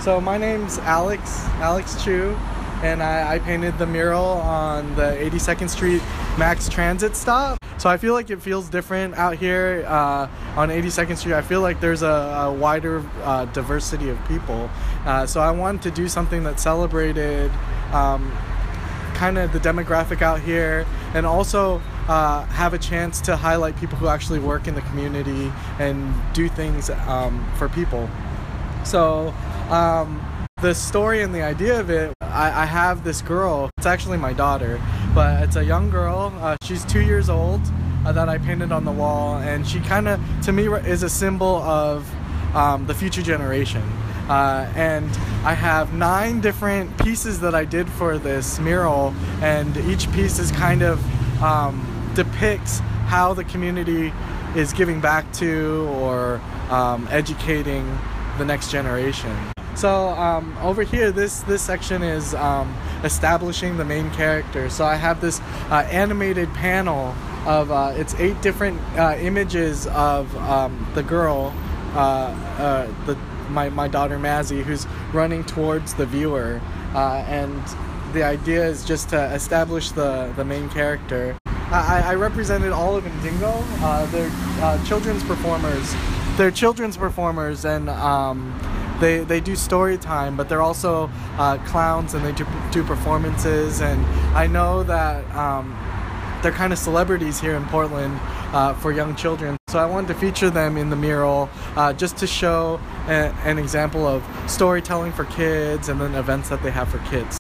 So my name's Alex Chiu, and I painted the mural on the 82nd Street Max Transit stop. So I feel like it feels different out here on 82nd Street. I feel like there's a wider diversity of people. So I wanted to do something that celebrated kind of the demographic out here, and also have a chance to highlight people who actually work in the community and do things for people. So the story and the idea of it, I have this girl. It's actually my daughter, but it's a young girl. She's 2 years old that I painted on the wall, and she kind of, to me, is a symbol of the future generation. And I have 9 different pieces that I did for this mural, and each piece is kind of depicts how the community is giving back to or educating the next generation. So over here, this section is establishing the main character. So I have this animated panel of it's 8 different images of the girl, my daughter Mazzy, who's running towards the viewer, and the idea is just to establish the main character. I represented all of Indingo. They're children's performers. They're children's performers, and they do story time, but they're also clowns, and they do performances. And I know that they're kind of celebrities here in Portland for young children. So I wanted to feature them in the mural just to show an example of storytelling for kids and then events that they have for kids.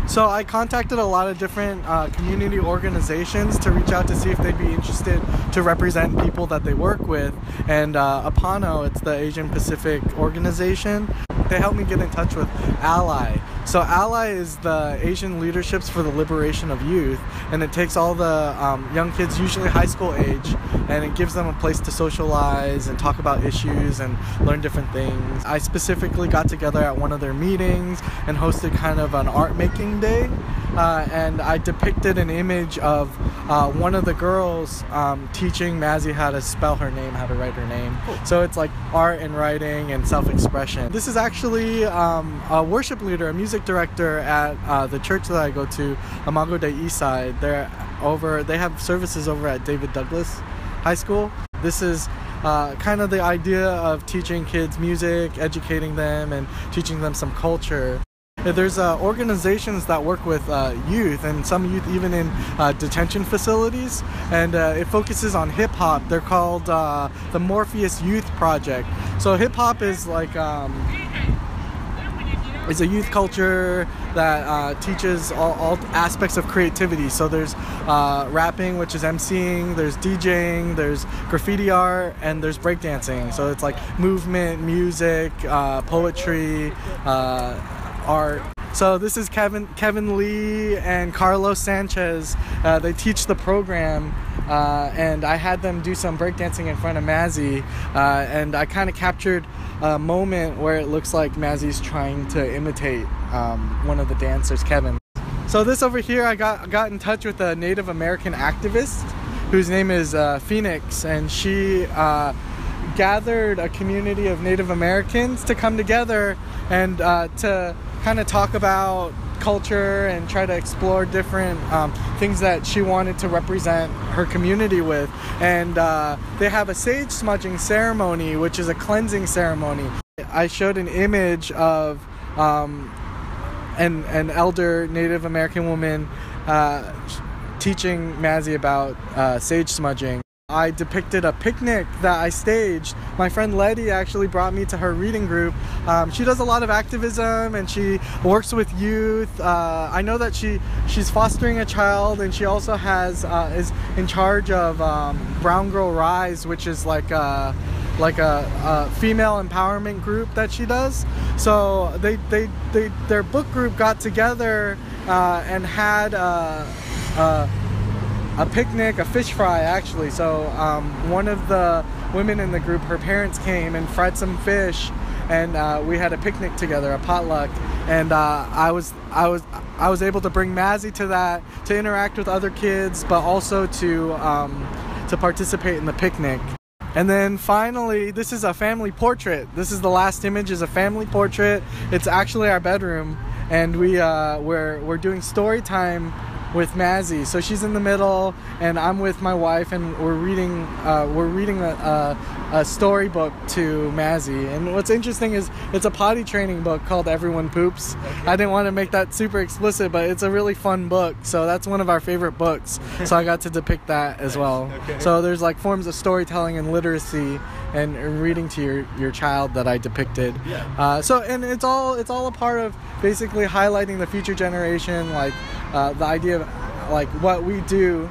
So I contacted a lot of different community organizations to reach out to see if they'd be interested to represent people that they work with. And APANO, it's the Asian Pacific organization, they helped me get in touch with Ally. So Ally is the Asian Leaderships for the Liberation of Youth, and it takes all the young kids, usually high school age, and it gives them a place to socialize and talk about issues and learn different things. I specifically got together at one of their meetings and hosted kind of an art making day, and I depicted an image of one of the girls teaching Mazzy how to spell her name, how to write her name. So it's like art and writing and self-expression. This is actually a worship leader, a music director at the church that I go to, Imago Day East Side. They have services over at David Douglas High School. This is kind of the idea of teaching kids music, educating them, and teaching them some culture. There's organizations that work with youth, and some youth even in detention facilities, and it focuses on hip-hop. They're called the Morpheus Youth Project. So hip-hop is like it's a youth culture that teaches all aspects of creativity. So there's rapping, which is MCing, there's DJing, there's graffiti art, and there's breakdancing. So it's like movement, music, poetry, art. So this is Kevin Lee and Carlos Sanchez. They teach the program, and I had them do some breakdancing in front of Mazzy, and I kind of captured a moment where it looks like Mazzy's trying to imitate one of the dancers, Kevin. So this over here, I got in touch with a Native American activist whose name is Phoenix, and she gathered a community of Native Americans to come together and to kind of talk about culture and try to explore different things that she wanted to represent her community with. And they have a sage smudging ceremony, which is a cleansing ceremony. I showed an image of an elder Native American woman teaching Mazzy about sage smudging. I depicted a picnic that I staged. My friend Letty actually brought me to her reading group. She does a lot of activism, and she works with youth. I know that she's fostering a child, and she also is in charge of Brown Girl Rise, which is like a female empowerment group that she does. So their book group got together and had a picnic, a fish fry actually. So one of the women in the group, her parents came and fried some fish, and we had a picnic together, a potluck. And I was able to bring Mazzy to that, to interact with other kids, but also to participate in the picnic. And then finally, this is a family portrait. This is the last image, is a family portrait. It's actually our bedroom, and we're doing story time with Mazzy. So she's in the middle, and I'm with my wife, and we're reading a storybook to Mazzy. And what's interesting is it's a potty training book called Everyone Poops. Okay. I didn't want to make that super explicit, but it's a really fun book. So that's one of our favorite books. So I got to depict that as well. Okay. So there's like forms of storytelling and literacy and reading to your child that I depicted. Yeah. And it's all a part of basically highlighting the future generation, like the idea of like what we do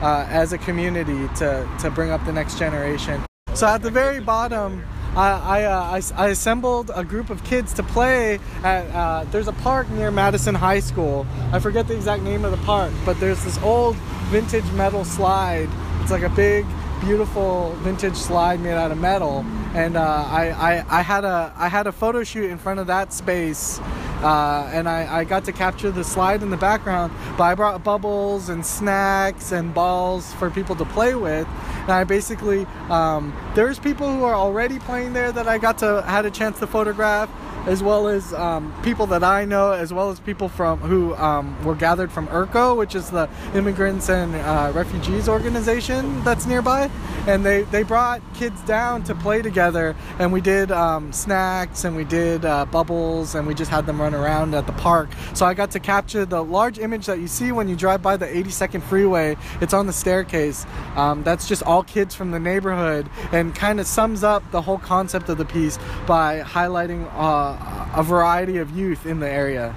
as a community to bring up the next generation. So at the very bottom, I assembled a group of kids to play at, there's a park near Madison High School. I forget the exact name of the park, but there's this old vintage metal slide. It's like a big, beautiful vintage slide made out of metal. And I had a photo shoot in front of that space. And I got to capture the slide in the background, but I brought bubbles and snacks and balls for people to play with. And I basically, there's people who are already playing there that I had a chance to photograph, as well as people that I know, as well as people who were gathered from IRCO, which is the Immigrants and Refugees organization that's nearby. And they brought kids down to play together, and we did snacks, and we did bubbles, and we just had them run around at the park. So I got to capture the large image that you see when you drive by the 82nd freeway. It's on the staircase. That's just all kids from the neighborhood, and kind of sums up the whole concept of the piece by highlighting a variety of youth in the area.